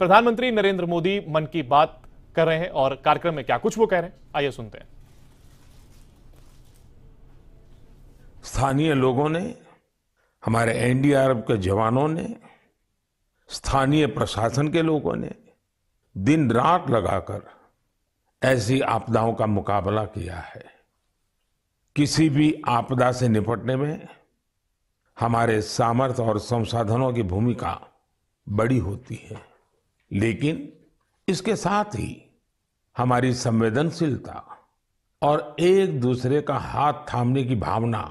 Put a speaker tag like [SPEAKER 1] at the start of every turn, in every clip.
[SPEAKER 1] प्रधानमंत्री नरेंद्र मोदी मन की बात कर रहे हैं और कार्यक्रम में क्या कुछ वो कह रहे हैं, आइए सुनते हैं।
[SPEAKER 2] स्थानीय लोगों ने, हमारे एनडीआरएफ के जवानों ने, स्थानीय प्रशासन के लोगों ने दिन रात लगाकर ऐसी आपदाओं का मुकाबला किया है। किसी भी आपदा से निपटने में हमारे सामर्थ्य और संसाधनों की भूमिका बड़ी होती है, लेकिन इसके साथ ही हमारी संवेदनशीलता और एक दूसरे का हाथ थामने की भावना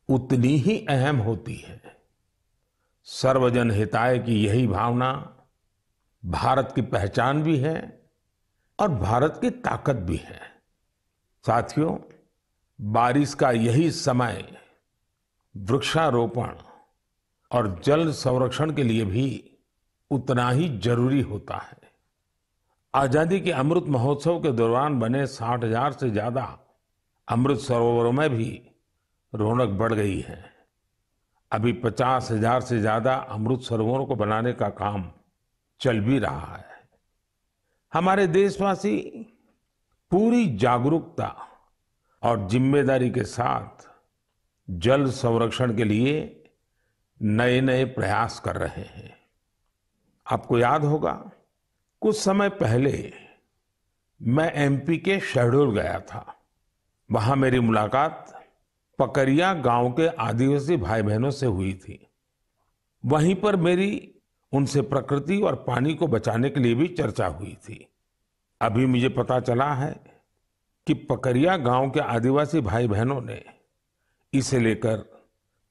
[SPEAKER 2] उतनी ही अहम होती है। सर्वजन हिताय की यही भावना भारत की पहचान भी है और भारत की ताकत भी है। साथियों, बारिश का यही समय वृक्षारोपण और जल संरक्षण के लिए भी उतना ही जरूरी होता है। आजादी के अमृत महोत्सव के दौरान बने 60,000 से ज्यादा अमृत सरोवरों में भी रौनक बढ़ गई है। अभी 50,000 से ज्यादा अमृत सरोवरों को बनाने का काम चल भी रहा है। हमारे देशवासी पूरी जागरूकता और जिम्मेदारी के साथ जल संरक्षण के लिए नए नए प्रयास कर रहे हैं। आपको याद होगा, कुछ समय पहले मैं एमपी के शहडोल गया था। वहां मेरी मुलाकात पकरिया गांव के आदिवासी भाई बहनों से हुई थी। वहीं पर मेरी उनसे प्रकृति और पानी को बचाने के लिए भी चर्चा हुई थी। अभी मुझे पता चला है कि पकरिया गांव के आदिवासी भाई बहनों ने इसे लेकर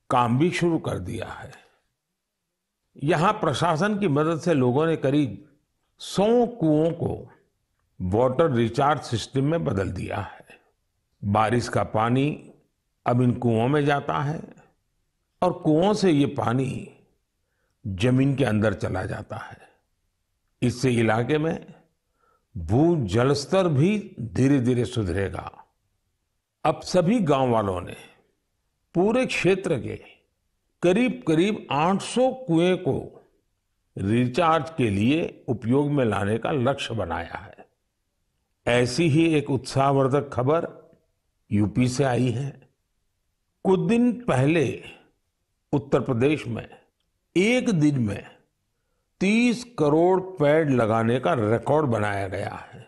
[SPEAKER 2] काम भी शुरू कर दिया है। यहां प्रशासन की मदद से लोगों ने करीब 100 कुओं को वाटर रिचार्ज सिस्टम में बदल दिया है। बारिश का पानी अब इन कुओं में जाता है और कुओं से ये पानी जमीन के अंदर चला जाता है। इससे इलाके में भू जल स्तर भी धीरे धीरे सुधरेगा। अब सभी गांव वालों ने पूरे क्षेत्र के करीब करीब 800 कुएं को रिचार्ज के लिए उपयोग में लाने का लक्ष्य बनाया है। ऐसी ही एक उत्साहवर्धक खबर यूपी से आई है। कुछ दिन पहले उत्तर प्रदेश में एक दिन में 30 करोड़ पेड़ लगाने का रिकॉर्ड बनाया गया है।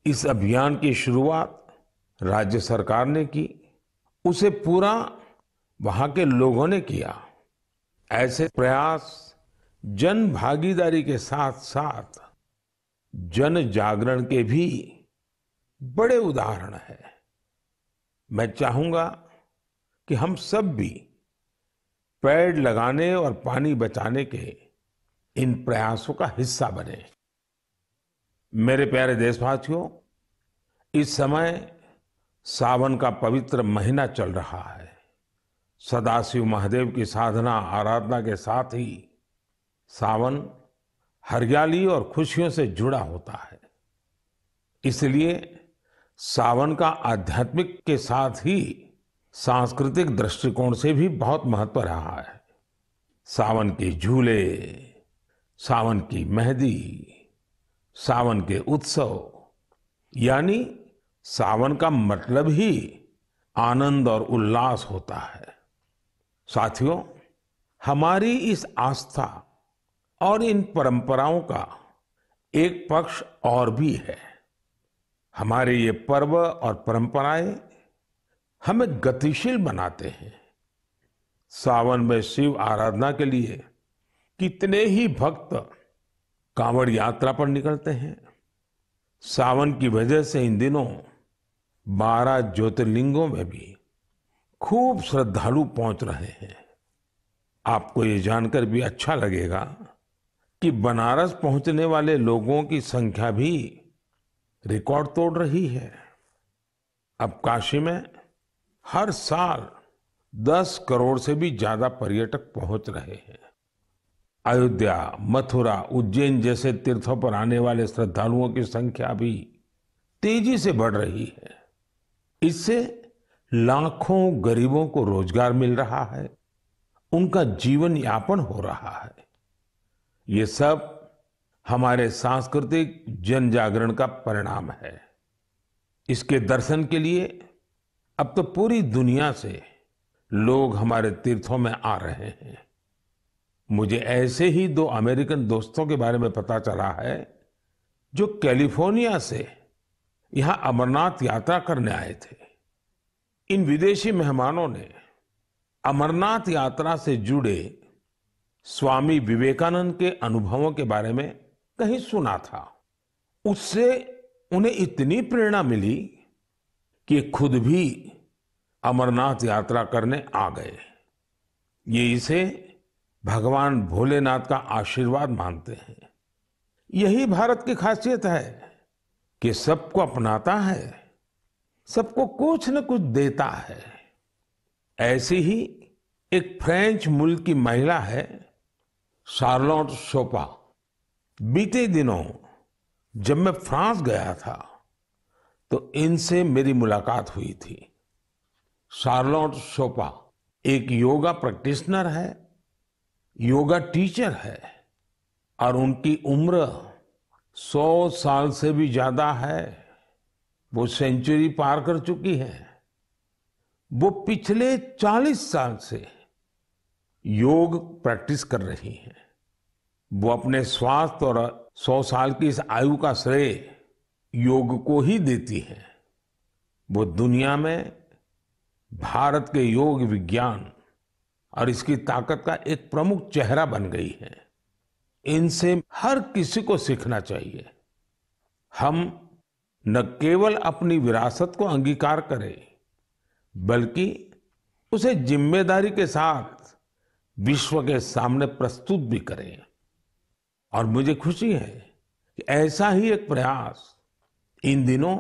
[SPEAKER 2] इस अभियान की शुरुआत राज्य सरकार ने की, उसे पूरा वहां के लोगों ने किया। ऐसे प्रयास जन भागीदारी के साथ साथ जन जागरण के भी बड़े उदाहरण हैं। मैं चाहूंगा कि हम सब भी पेड़ लगाने और पानी बचाने के इन प्रयासों का हिस्सा बने। मेरे प्यारे देशवासियों, इस समय सावन का पवित्र महीना चल रहा है। सदाशिव महादेव की साधना आराधना के साथ ही सावन हरियाली और खुशियों से जुड़ा होता है। इसलिए सावन का आध्यात्मिक के साथ ही सांस्कृतिक दृष्टिकोण से भी बहुत महत्व रहा है। सावन के झूले, सावन की मेहंदी, सावन के उत्सव, यानी सावन का मतलब ही आनंद और उल्लास होता है। साथियों, हमारी इस आस्था और इन परंपराओं का एक पक्ष और भी है। हमारे ये पर्व और परंपराएं हमें गतिशील बनाते हैं। सावन में शिव आराधना के लिए कितने ही भक्त कांवड़ यात्रा पर निकलते हैं। सावन की वजह से इन दिनों 12 ज्योतिर्लिंगों में भी खूब श्रद्धालु पहुंच रहे हैं। आपको ये जानकर भी अच्छा लगेगा कि बनारस पहुंचने वाले लोगों की संख्या भी रिकॉर्ड तोड़ रही है। अब काशी में हर साल 10 करोड़ से भी ज्यादा पर्यटक पहुंच रहे हैं। अयोध्या, मथुरा, उज्जैन जैसे तीर्थों पर आने वाले श्रद्धालुओं की संख्या भी तेजी से बढ़ रही है। इससे लाखों गरीबों को रोजगार मिल रहा है, उनका जीवन यापन हो रहा है। ये सब हमारे सांस्कृतिक जन जागरण का परिणाम है। इसके दर्शन के लिए अब तो पूरी दुनिया से लोग हमारे तीर्थों में आ रहे हैं। मुझे ऐसे ही 2 अमेरिकन दोस्तों के बारे में पता चला है जो कैलिफोर्निया से यहां अमरनाथ यात्रा करने आए थे। इन विदेशी मेहमानों ने अमरनाथ यात्रा से जुड़े स्वामी विवेकानंद के अनुभवों के बारे में कहीं सुना था। उससे उन्हें इतनी प्रेरणा मिली कि खुद भी अमरनाथ यात्रा करने आ गए। ये इसे भगवान भोलेनाथ का आशीर्वाद मानते हैं। यही भारत की खासियत है कि सबको अपनाता है, सबको कुछ न कुछ देता है। ऐसी ही एक फ्रेंच मूल की महिला है शार्लोट शोपा। बीते दिनों जब मैं फ्रांस गया था तो इनसे मेरी मुलाकात हुई थी। शार्लोट शोपा एक योगा प्रैक्टिशनर है, योगा टीचर है और उनकी उम्र 100 साल से भी ज्यादा है। वो सेंचुरी पार कर चुकी है। वो पिछले 40 साल से योग प्रैक्टिस कर रही हैं। वो अपने स्वास्थ्य और 100 साल की इस आयु का श्रेय योग को ही देती हैं। वो दुनिया में भारत के योग विज्ञान और इसकी ताकत का एक प्रमुख चेहरा बन गई है। इनसे हर किसी को सीखना चाहिए। हम न केवल अपनी विरासत को अंगीकार करें बल्कि उसे जिम्मेदारी के साथ विश्व के सामने प्रस्तुत भी करें। और मुझे खुशी है कि ऐसा ही एक प्रयास इन दिनों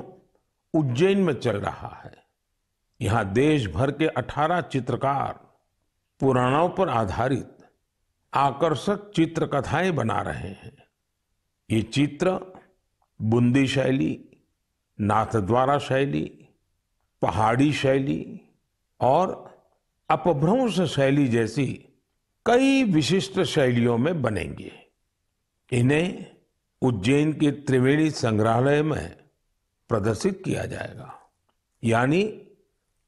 [SPEAKER 2] उज्जैन में चल रहा है। यहां देश भर के 18 चित्रकार पुराणों पर आधारित आकर्षक चित्रकथाएं बना रहे हैं। ये चित्र बूंदी शैली, नाथद्वारा शैली, पहाड़ी शैली और अपभ्रंश शैली जैसी कई विशिष्ट शैलियों में बनेंगे। इन्हें उज्जैन के त्रिवेणी संग्रहालय में प्रदर्शित किया जाएगा। यानी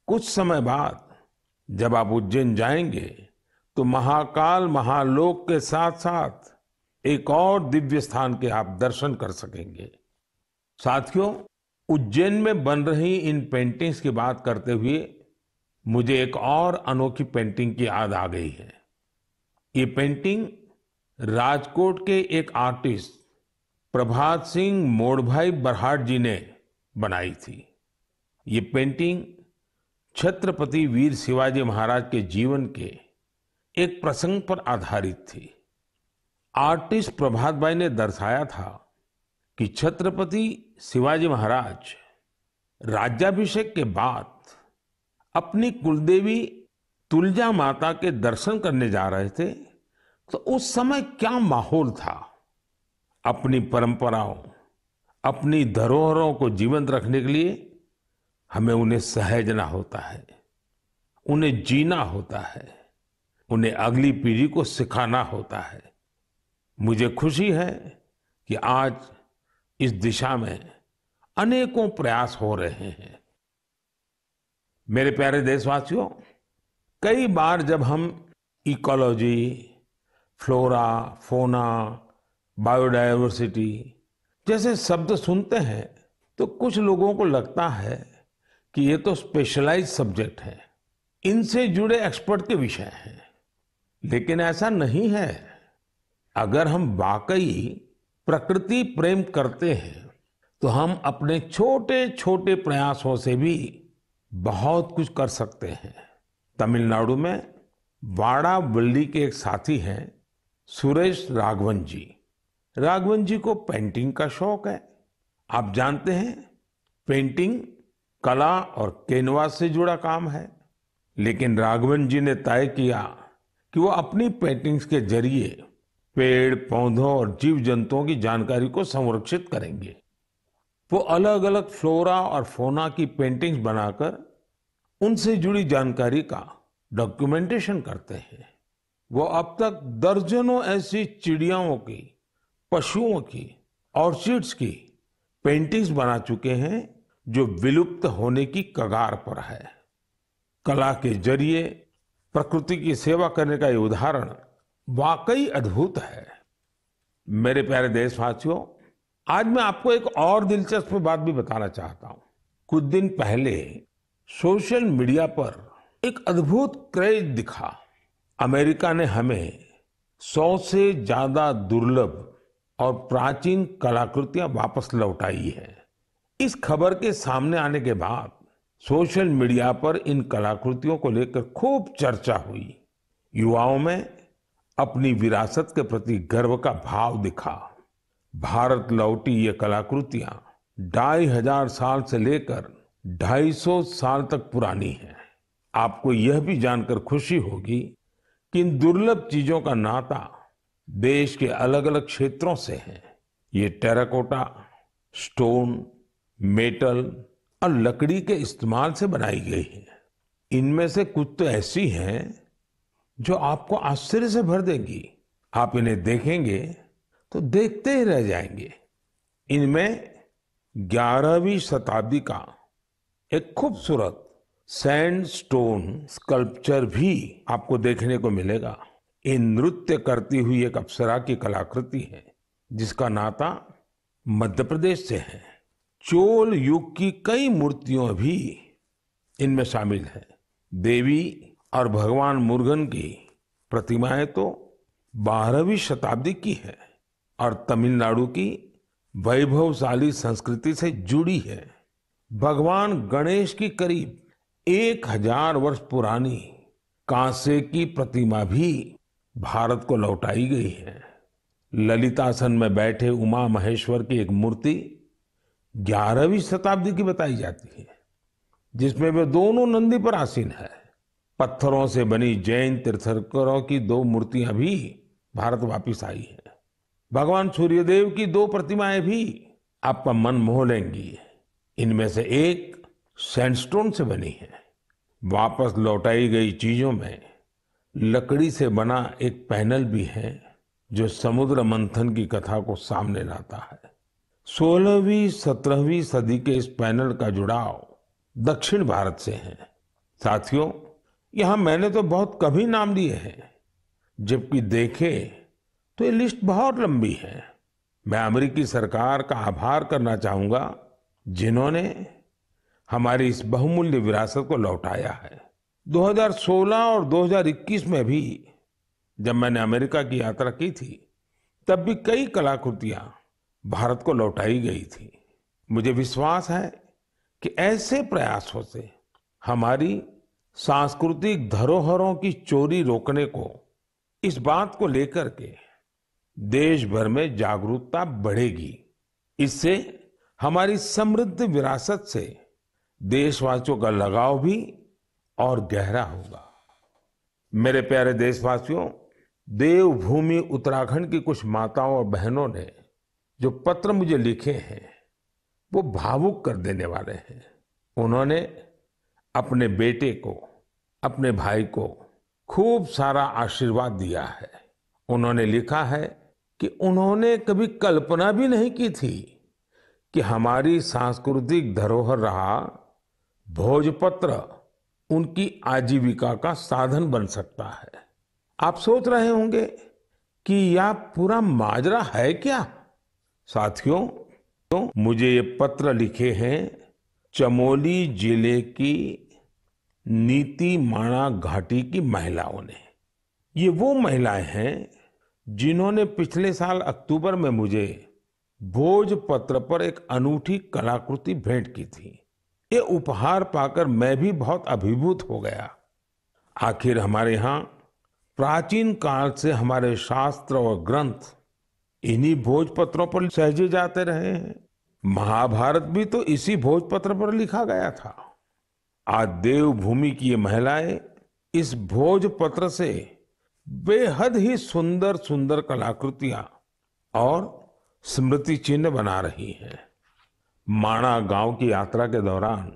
[SPEAKER 2] कुछ समय बाद जब आप उज्जैन जाएंगे तो महाकाल महालोक के साथ साथ एक और दिव्य स्थान के आप दर्शन कर सकेंगे। साथियों, उज्जैन में बन रही इन पेंटिंग्स की बात करते हुए मुझे एक और अनोखी पेंटिंग की याद आ गई है। ये पेंटिंग राजकोट के एक आर्टिस्ट प्रभात सिंह मोडभाई बरहाट जी ने बनाई थी। ये पेंटिंग छत्रपति वीर शिवाजी महाराज के जीवन के एक प्रसंग पर आधारित थी। आर्टिस्ट प्रभात भाई ने दर्शाया था कि छत्रपति शिवाजी महाराज राज्याभिषेक के बाद अपनी कुलदेवी तुलजा माता के दर्शन करने जा रहे थे तो उस समय क्या माहौल था। अपनी परंपराओं, अपनी धरोहरों को जीवंत रखने के लिए हमें उन्हें सहेजना होता है, उन्हें जीना होता है, उन्हें अगली पीढ़ी को सिखाना होता है। मुझे खुशी है कि आज इस दिशा में अनेकों प्रयास हो रहे हैं। मेरे प्यारे देशवासियों, कई बार जब हम इकोलॉजी, फ्लोरा, फोना, बायोडायवर्सिटी जैसे शब्द सुनते हैं तो कुछ लोगों को लगता है कि ये तो स्पेशलाइज्ड सब्जेक्ट है, इनसे जुड़े एक्सपर्ट के विषय हैं। लेकिन ऐसा नहीं है। अगर हम वाकई प्रकृति प्रेम करते हैं तो हम अपने छोटे छोटे प्रयासों से भी बहुत कुछ कर सकते हैं। तमिलनाडु में वाड़ावल्ली के एक साथी हैं सुरेश राघवन जी। राघवन जी को पेंटिंग का शौक है। आप जानते हैं, पेंटिंग कला और कैनवास से जुड़ा काम है। लेकिन राघवन जी ने तय किया कि वो अपनी पेंटिंग्स के जरिए पेड़, पौधों और जीव जंतुओं की जानकारी को संरक्षित करेंगे। वो अलग अलग फ्लोरा और फोना की पेंटिंग्स बनाकर उनसे जुड़ी जानकारी का डॉक्यूमेंटेशन करते हैं। वो अब तक दर्जनों ऐसी चिड़ियाओं की पशुओं की, ऑर्चिड्स की पेंटिंग्स बना चुके हैं जो विलुप्त होने की कगार पर है। कला के जरिए प्रकृति की सेवा करने का ये उदाहरण वाकई अद्भुत है। मेरे प्यारे देशवासियों, आज मैं आपको एक और दिलचस्प बात भी बताना चाहता हूं। कुछ दिन पहले सोशल मीडिया पर एक अद्भुत क्रेज दिखा। अमेरिका ने हमें 100 से ज्यादा दुर्लभ और प्राचीन कलाकृतियां वापस लौटाई है। इस खबर के सामने आने के बाद सोशल मीडिया पर इन कलाकृतियों को लेकर खूब चर्चा हुई। युवाओं में अपनी विरासत के प्रति गर्व का भाव दिखा। भारत लौटी ये कलाकृतियां 2500 साल से लेकर 250 साल तक पुरानी हैं। आपको यह भी जानकर खुशी होगी कि इन दुर्लभ चीजों का नाता देश के अलग अलग क्षेत्रों से है। ये टेराकोटा, स्टोन, मेटल और लकड़ी के इस्तेमाल से बनाई गई है। इनमें से कुछ तो ऐसी हैं जो आपको आश्चर्य से भर देंगी। आप इन्हें देखेंगे तो देखते ही रह जाएंगे। इनमें 11वीं शताब्दी का एक खूबसूरत सैंडस्टोन स्कल्पचर भी आपको देखने को मिलेगा। ये नृत्य करती हुई एक अप्सरा की कलाकृति है जिसका नाता मध्य प्रदेश से है। चोल युग की कई मूर्तियां भी इनमें शामिल हैं। देवी और भगवान मुरुगन की प्रतिमाएं तो 12वीं शताब्दी की है और तमिलनाडु की वैभवशाली संस्कृति से जुड़ी है। भगवान गणेश की करीब 1000 वर्ष पुरानी कांसे की प्रतिमा भी भारत को लौटाई गई है। ललितासन में बैठे उमा महेश्वर की एक मूर्ति 11वीं शताब्दी की बताई जाती है जिसमें वे दोनों नंदी पर आसीन है। पत्थरों से बनी जैन तीर्थंकरों की 2 मूर्तियां भी भारत वापिस आई हैं। भगवान सूर्यदेव की 2 प्रतिमाएं भी आपका मन मोह लेंगी। इनमें से एक सैंडस्टोन से बनी है। वापस लौटाई गई चीजों में लकड़ी से बना एक पैनल भी है जो समुद्र मंथन की कथा को सामने लाता है। 16वीं 17वीं सदी के इस पैनल का जुड़ाव दक्षिण भारत से है। साथियों, यहां मैंने तो बहुत कभी नाम लिए हैं, जबकि देखें तो ये लिस्ट बहुत लंबी है। मैं अमेरिकी सरकार का आभार करना चाहूंगा जिन्होंने हमारी इस बहुमूल्य विरासत को लौटाया है। 2016 और 2021 में भी जब मैंने अमेरिका की यात्रा की थी तब भी कई कलाकृतियां भारत को लौटाई गई थी। मुझे विश्वास है कि ऐसे प्रयासों से हमारी सांस्कृतिक धरोहरों की चोरी रोकने को, इस बात को लेकर के देश भर में जागरूकता बढ़ेगी। इससे हमारी समृद्ध विरासत से देशवासियों का लगाव भी और गहरा होगा। मेरे प्यारे देशवासियों, देवभूमि उत्तराखंड की कुछ माताओं और बहनों ने जो पत्र मुझे लिखे हैं वो भावुक कर देने वाले हैं। उन्होंने अपने बेटे को, अपने भाई को खूब सारा आशीर्वाद दिया है। उन्होंने लिखा है कि उन्होंने कभी कल्पना भी नहीं की थी कि हमारी सांस्कृतिक धरोहर रहा भोजपत्र उनकी आजीविका का साधन बन सकता है। आप सोच रहे होंगे कि यह पूरा माजरा है क्या? साथियों, तो मुझे ये पत्र लिखे हैं चमोली जिले की नीति माणा घाटी की महिलाओं ने। ये वो महिलाएं हैं जिन्होंने पिछले साल अक्टूबर में मुझे भोजपत्र पर एक अनूठी कलाकृति भेंट की थी। ये उपहार पाकर मैं भी बहुत अभिभूत हो गया। आखिर हमारे यहाँ प्राचीन काल से हमारे शास्त्र और ग्रंथ इन्हीं भोजपत्रों पर सहेजे जाते रहे हैं। महाभारत भी तो इसी भोजपत्र पर लिखा गया था। आज देवभूमि की ये महिलाएं इस भोजपत्र से बेहद ही सुंदर सुंदर कलाकृतियां और स्मृति चिन्ह बना रही हैं। माणा गांव की यात्रा के दौरान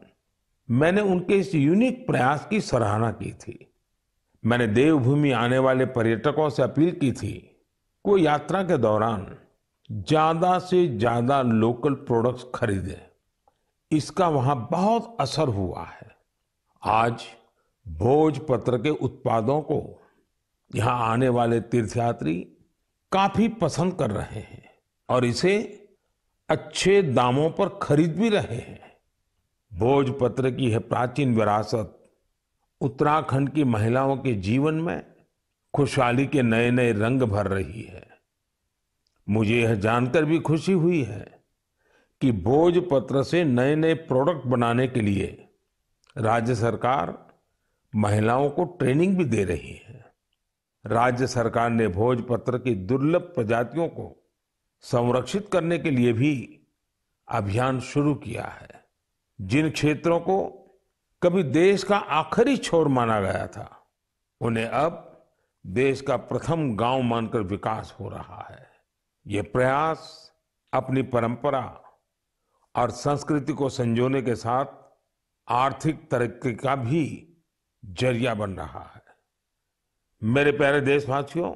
[SPEAKER 2] मैंने उनके इस यूनिक प्रयास की सराहना की थी। मैंने देवभूमि आने वाले पर्यटकों से अपील की थी कि वो यात्रा के दौरान ज्यादा से ज्यादा लोकल प्रोडक्ट्स खरीदें, इसका वहां बहुत असर हुआ है। आज भोजपत्र के उत्पादों को यहाँ आने वाले तीर्थयात्री काफी पसंद कर रहे हैं और इसे अच्छे दामों पर खरीद भी रहे हैं। भोजपत्र की यह प्राचीन विरासत उत्तराखंड की महिलाओं के जीवन में खुशहाली के नए नए रंग भर रही है। मुझे यह जानकर भी खुशी हुई है कि भोजपत्र से नए नए प्रोडक्ट बनाने के लिए राज्य सरकार महिलाओं को ट्रेनिंग भी दे रही है। राज्य सरकार ने भोजपत्र की दुर्लभ प्रजातियों को संरक्षित करने के लिए भी अभियान शुरू किया है। जिन क्षेत्रों को कभी देश का आखिरी छोर माना गया था, उन्हें अब देश का प्रथम गांव मानकर विकास हो रहा है। ये प्रयास अपनी परंपरा और संस्कृति को संजोने के साथ आर्थिक तरक्की का भी जरिया बन रहा है। मेरे प्यारे देशवासियों,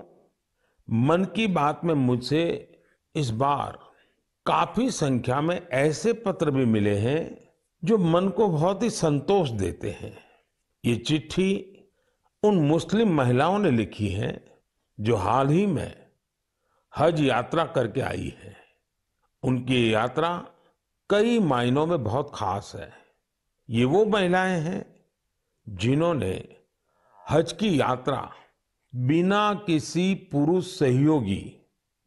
[SPEAKER 2] मन की बात में मुझसे इस बार काफी संख्या में ऐसे पत्र भी मिले हैं जो मन को बहुत ही संतोष देते हैं। ये चिट्ठी उन मुस्लिम महिलाओं ने लिखी है जो हाल ही में हज यात्रा करके आई है। उनकी ये यात्रा कई मायनों में बहुत खास है। ये वो महिलाएं हैं जिन्होंने हज की यात्रा बिना किसी पुरुष सहयोगी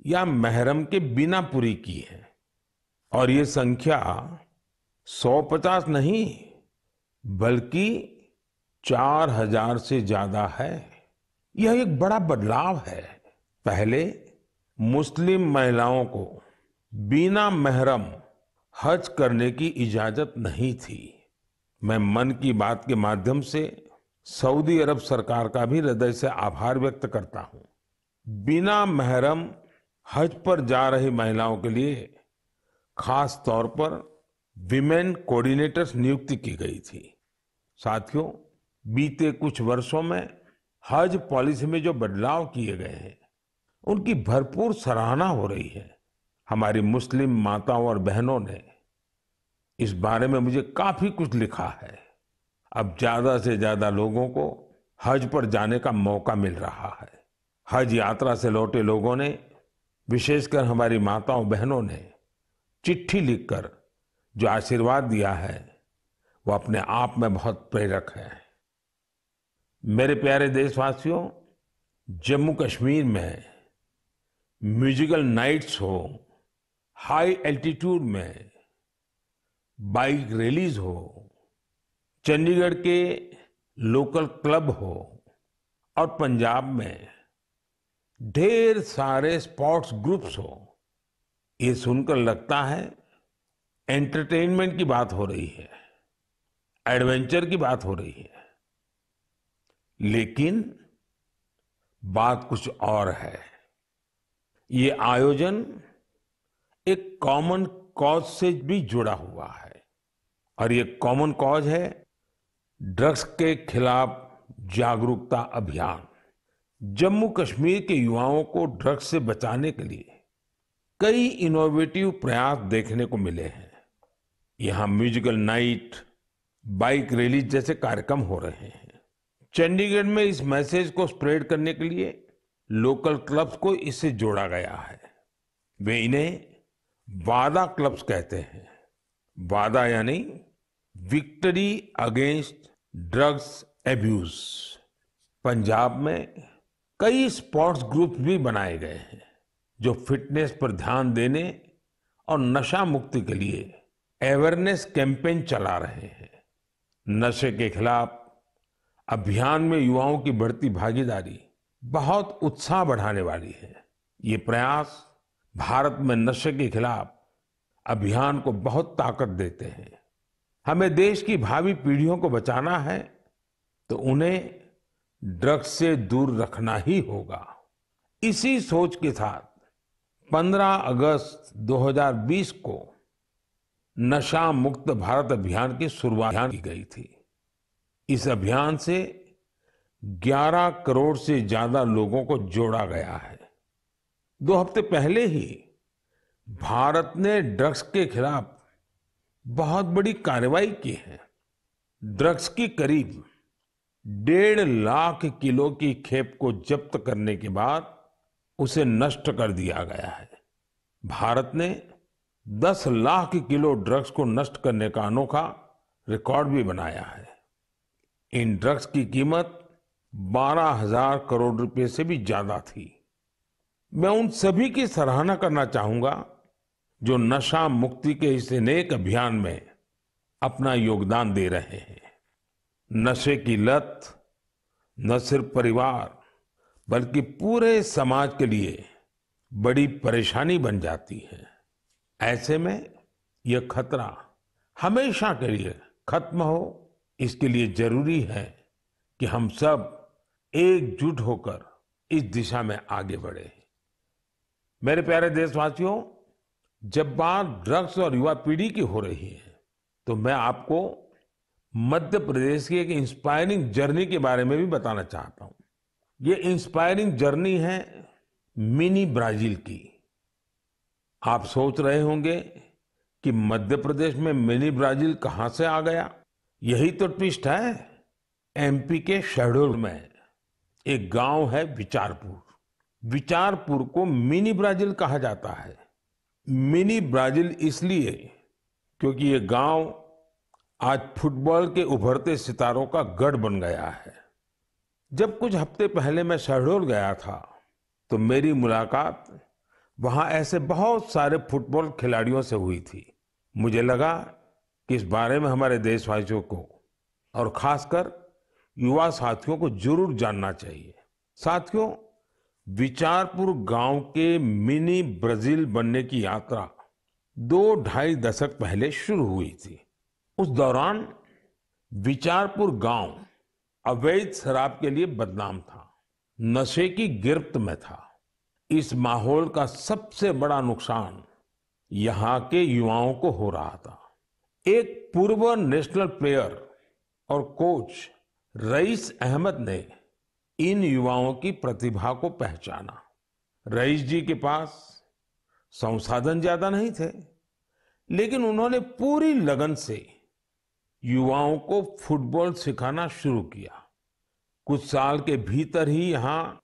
[SPEAKER 2] या महरम के बिना पूरी की है और ये संख्या 150 नहीं बल्कि 4000 से ज्यादा है। यह एक बड़ा बदलाव है। पहले मुस्लिम महिलाओं को बिना महरम हज करने की इजाजत नहीं थी। मैं मन की बात के माध्यम से सऊदी अरब सरकार का भी हृदय से आभार व्यक्त करता हूं। बिना महरम हज पर जा रही महिलाओं के लिए खास तौर पर विमेन कोऑर्डिनेटर्स नियुक्ति की गई थी। साथियों, बीते कुछ वर्षों में हज पॉलिसी में जो बदलाव किए गए हैं, उनकी भरपूर सराहना हो रही है। हमारी मुस्लिम माताओं और बहनों ने इस बारे में मुझे काफी कुछ लिखा है। अब ज्यादा से ज्यादा लोगों को हज पर जाने का मौका मिल रहा है। हज यात्रा से लौटे लोगों ने, विशेषकर हमारी माताओं बहनों ने चिट्ठी लिखकर जो आशीर्वाद दिया है, वो अपने आप में बहुत प्रेरक है। मेरे प्यारे देशवासियों, जम्मू कश्मीर में म्यूजिकल नाइट्स हो, हाई एल्टीट्यूड में बाइक रैलीज हो, चंडीगढ़ के लोकल क्लब हो और पंजाब में ढेर सारे स्पोर्ट्स ग्रुप्स हो, ये सुनकर लगता है एंटरटेनमेंट की बात हो रही है, एडवेंचर की बात हो रही है। लेकिन बात कुछ और है। ये आयोजन एक कॉमन कॉज से भी जुड़ा हुआ है और ये कॉमन कॉज है ड्रग्स के खिलाफ जागरूकता अभियान। जम्मू कश्मीर के युवाओं को ड्रग्स से बचाने के लिए कई इनोवेटिव प्रयास देखने को मिले हैं। यहाँ म्यूजिकल नाइट, बाइक रैली जैसे कार्यक्रम हो रहे हैं। चंडीगढ़ में इस मैसेज को स्प्रेड करने के लिए लोकल क्लब्स को इससे जोड़ा गया है। वे इन्हें वादा क्लब्स कहते हैं। वादा यानी victory against drugs abuse. Punjab में कई स्पोर्ट्स ग्रुप्स भी बनाए गए हैं जो फिटनेस पर ध्यान देने और नशा मुक्ति के लिए अवेयरनेस कैंपेन चला रहे हैं। नशे के खिलाफ अभियान में युवाओं की बढ़ती भागीदारी बहुत उत्साह बढ़ाने वाली है। ये प्रयास भारत में नशे के खिलाफ अभियान को बहुत ताकत देते हैं। हमें देश की भावी पीढ़ियों को बचाना है तो उन्हें ड्रग्स से दूर रखना ही होगा। इसी सोच के साथ 15 अगस्त 2020 को नशा मुक्त भारत अभियान की शुरुआत की गई थी। इस अभियान से 11 करोड़ से ज्यादा लोगों को जोड़ा गया है। 2 हफ्ते पहले ही भारत ने ड्रग्स के खिलाफ बहुत बड़ी कार्रवाई की है। ड्रग्स की करीब 1.5 लाख किलो की खेप को जब्त करने के बाद उसे नष्ट कर दिया गया है। भारत ने 10 लाख किलो ड्रग्स को नष्ट करने का अनोखा रिकॉर्ड भी बनाया है। इन ड्रग्स की कीमत 12,000 करोड़ रुपए से भी ज्यादा थी। मैं उन सभी की सराहना करना चाहूंगा जो नशा मुक्ति के इस नेक अभियान में अपना योगदान दे रहे हैं। नशे की लत न सिर्फ परिवार बल्कि पूरे समाज के लिए बड़ी परेशानी बन जाती है। ऐसे में यह खतरा हमेशा के लिए खत्म हो, इसके लिए जरूरी है कि हम सब एकजुट होकर इस दिशा में आगे बढ़े। मेरे प्यारे देशवासियों, जब बात ड्रग्स और युवा पीढ़ी की हो रही है तो मैं आपको मध्य प्रदेश की एक इंस्पायरिंग जर्नी के बारे में भी बताना चाहता हूं। ये इंस्पायरिंग जर्नी है मिनी ब्राजील की। आप सोच रहे होंगे कि मध्य प्रदेश में मिनी ब्राजील कहां से आ गया। यही तो ट्विस्ट है। एमपी के शहडोल में एक गांव है विचारपुर। विचारपुर को मिनी ब्राजील कहा जाता है। मिनी ब्राजील इसलिए क्योंकि ये गांव आज फुटबॉल के उभरते सितारों का गढ़ बन गया है। जब कुछ हफ्ते पहले मैं शहडोल गया था तो मेरी मुलाकात वहां ऐसे बहुत सारे फुटबॉल खिलाड़ियों से हुई थी। मुझे लगा कि इस बारे में हमारे देशवासियों को और खासकर युवा साथियों को जरूर जानना चाहिए। साथियों, विचारपुर गांव के मिनी ब्राजील बनने की यात्रा 2-2.5 दशक पहले शुरू हुई थी। उस दौरान विचारपुर गांव अवैध शराब के लिए बदनाम था, नशे की गिरफ्त में था। इस माहौल का सबसे बड़ा नुकसान यहाँ के युवाओं को हो रहा था। एक पूर्व नेशनल प्लेयर और कोच रईस अहमद ने इन युवाओं की प्रतिभा को पहचाना। रईस जी के पास संसाधन ज्यादा नहीं थे, लेकिन उन्होंने पूरी लगन से युवाओं को फुटबॉल सिखाना शुरू किया। कुछ साल के भीतर ही यहाँ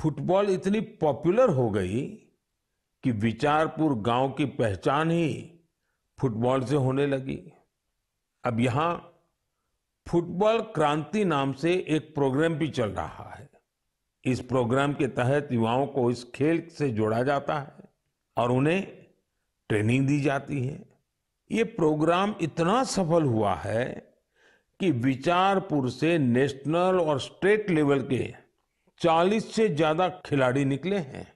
[SPEAKER 2] फुटबॉल इतनी पॉपुलर हो गई कि विचारपुर गांव की पहचान ही फुटबॉल से होने लगी। अब यहाँ फुटबॉल क्रांति नाम से एक प्रोग्राम भी चल रहा है। इस प्रोग्राम के तहत युवाओं को इस खेल से जोड़ा जाता है और उन्हें ट्रेनिंग दी जाती है। ये प्रोग्राम इतना सफल हुआ है कि विचारपुर से नेशनल और स्टेट लेवल के 40 से ज्यादा खिलाड़ी निकले हैं।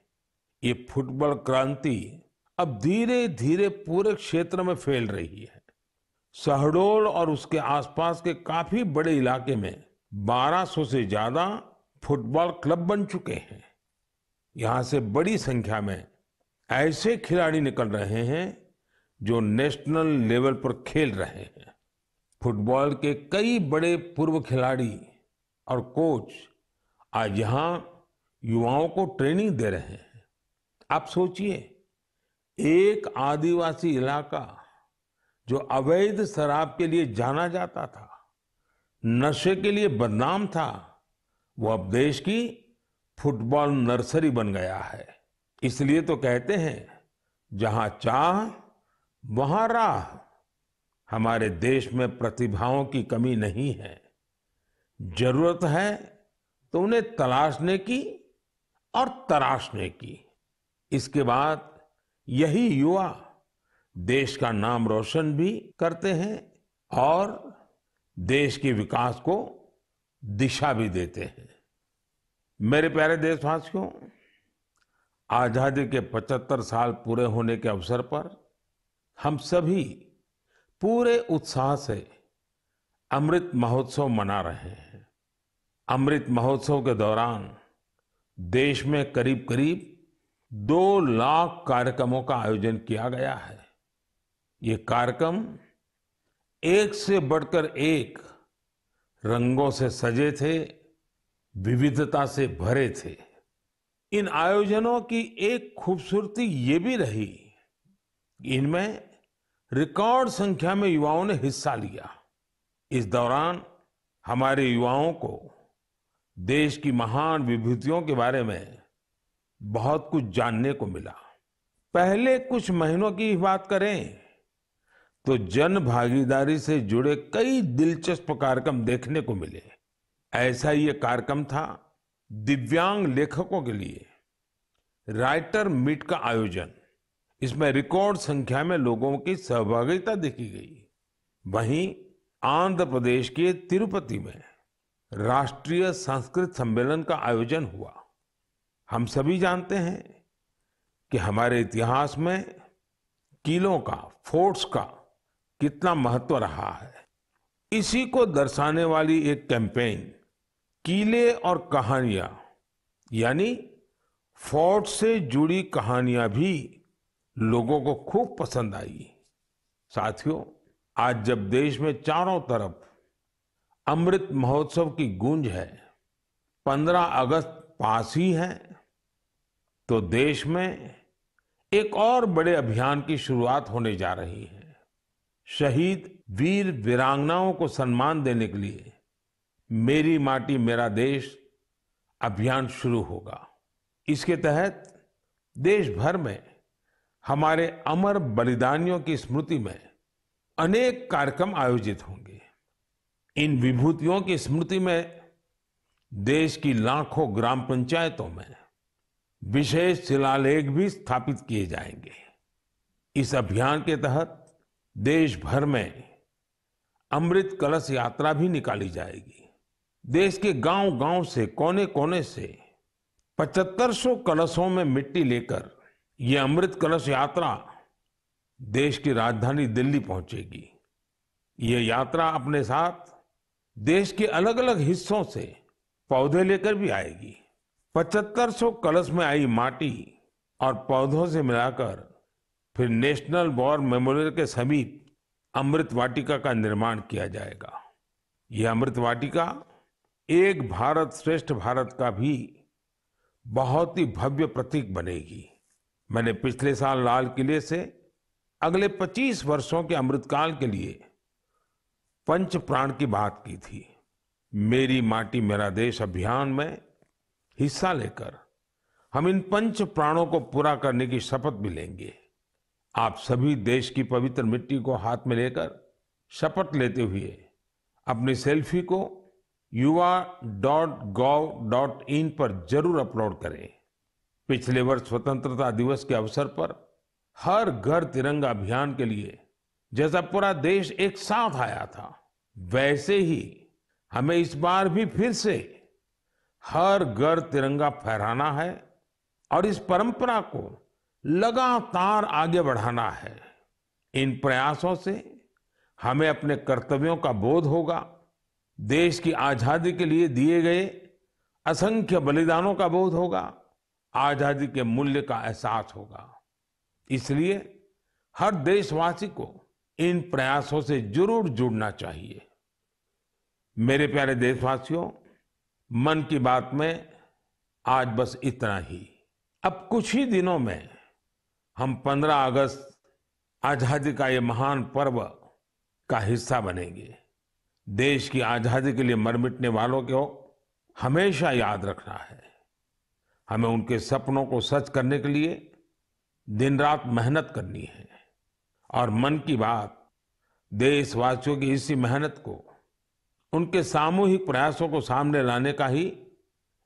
[SPEAKER 2] ये फुटबॉल क्रांति अब धीरे धीरे पूरे क्षेत्र में फैल रही है। शहडोल और उसके आसपास के काफी बड़े इलाके में 1200 से ज्यादा फुटबॉल क्लब बन चुके हैं। यहां से बड़ी संख्या में ऐसे खिलाड़ी निकल रहे हैं जो नेशनल लेवल पर खेल रहे हैं। फुटबॉल के कई बड़े पूर्व खिलाड़ी और कोच आज यहां युवाओं को ट्रेनिंग दे रहे हैं। आप सोचिए, एक आदिवासी इलाका जो अवैध शराब के लिए जाना जाता था, नशे के लिए बदनाम था, वो अब देश की फुटबॉल नर्सरी बन गया है। इसलिए तो कहते हैं, जहां चाह वहां राह। हमारे देश में प्रतिभाओं की कमी नहीं है। जरूरत है तो उन्हें तलाशने की और तराशने की। इसके बाद यही युवा देश का नाम रोशन भी करते हैं और देश के विकास को दिशा भी देते हैं। मेरे प्यारे देशवासियों, आजादी के 75 साल पूरे होने के अवसर पर हम सभी पूरे उत्साह से अमृत महोत्सव मना रहे हैं। अमृत महोत्सव के दौरान देश में करीब करीब 2 लाख कार्यक्रमों का आयोजन किया गया है। ये कार्यक्रम एक से बढ़कर एक रंगों से सजे थे, विविधता से भरे थे। इन आयोजनों की एक खूबसूरती ये भी रही इनमें रिकॉर्ड संख्या में युवाओं ने हिस्सा लिया। इस दौरान हमारे युवाओं को देश की महान विभूतियों के बारे में बहुत कुछ जानने को मिला। पहले कुछ महीनों की बात करें तो जन भागीदारी से जुड़े कई दिलचस्प कार्यक्रम देखने को मिले। ऐसा ही एक कार्यक्रम था दिव्यांग लेखकों के लिए राइटर मीट का आयोजन। इसमें रिकॉर्ड संख्या में लोगों की सहभागिता देखी गई। वहीं आंध्र प्रदेश के तिरुपति में राष्ट्रीय संस्कृत सम्मेलन का आयोजन हुआ। हम सभी जानते हैं कि हमारे इतिहास में किलों का, फोर्ट्स का कितना महत्व रहा है। इसी को दर्शाने वाली एक कैंपेन किले और कहानियां यानी फोर्ट से जुड़ी कहानियां भी लोगों को खूब पसंद आई। साथियों, आज जब देश में चारों तरफ अमृत महोत्सव की गूंज है, 15 अगस्त पास ही है, तो देश में एक और बड़े अभियान की शुरुआत होने जा रही है। शहीद वीर वीरांगनाओं को सम्मान देने के लिए मेरी माटी मेरा देश अभियान शुरू होगा। इसके तहत देश भर में हमारे अमर बलिदानियों की स्मृति में अनेक कार्यक्रम आयोजित होंगे। इन विभूतियों की स्मृति में देश की लाखों ग्राम पंचायतों में विशेष शिलालेख भी स्थापित किए जाएंगे। इस अभियान के तहत देश भर में अमृत कलश यात्रा भी निकाली जाएगी। देश के गांव-गांव से, कोने-कोने से 7500 कलशों में मिट्टी लेकर ये अमृत कलश यात्रा देश की राजधानी दिल्ली पहुंचेगी। ये यात्रा अपने साथ देश के अलग-अलग हिस्सों से पौधे लेकर भी आएगी। 7500 कलश में आई माटी और पौधों से मिलाकर फिर नेशनल वॉर मेमोरियल के समीप अमृत वाटिका का निर्माण किया जाएगा। यह अमृत वाटिका एक भारत श्रेष्ठ भारत का भी बहुत ही भव्य प्रतीक बनेगी। मैंने पिछले साल लाल किले से अगले 25 वर्षों के अमृतकाल के लिए पंच प्राण की बात की थी। मेरी माटी मेरा देश अभियान में हिस्सा लेकर हम इन पंच प्राणों को पूरा करने की शपथ भी लेंगे। आप सभी देश की पवित्र मिट्टी को हाथ में लेकर शपथ लेते हुए अपनी सेल्फी को yuva.gov.in पर जरूर अपलोड करें। पिछले वर्ष स्वतंत्रता दिवस के अवसर पर हर घर तिरंगा अभियान के लिए जैसा पूरा देश एक साथ आया था, वैसे ही हमें इस बार भी फिर से हर घर तिरंगा फहराना है और इस परंपरा को लगातार आगे बढ़ाना है। इन प्रयासों से हमें अपने कर्तव्यों का बोध होगा, देश की आजादी के लिए दिए गए असंख्य बलिदानों का बोध होगा, आजादी के मूल्य का एहसास होगा। इसलिए हर देशवासी को इन प्रयासों से जरूर जुड़ना चाहिए। मेरे प्यारे देशवासियों, मन की बात में आज बस इतना ही। अब कुछ ही दिनों में हम 15 अगस्त आजादी का ये महान पर्व का हिस्सा बनेंगे। देश की आजादी के लिए मर मिटने वालों को हमेशा याद रखना है। हमें उनके सपनों को सच करने के लिए दिन रात मेहनत करनी है। और मन की बात देशवासियों की इसी मेहनत को, उनके सामूहिक प्रयासों को सामने लाने का ही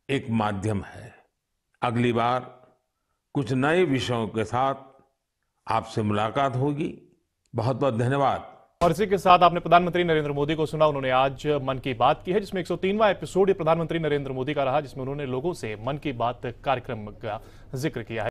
[SPEAKER 2] एक माध्यम है। अगली बार कुछ नए विषयों के साथ आपसे मुलाकात होगी। बहुत बहुत धन्यवाद।
[SPEAKER 1] और इसी के साथ आपने प्रधानमंत्री नरेंद्र मोदी को सुना। उन्होंने आज मन की बात की है, जिसमें 103वां एपिसोड प्रधानमंत्री नरेंद्र मोदी का रहा, जिसमें उन्होंने लोगों से मन की बात कार्यक्रम का जिक्र किया है।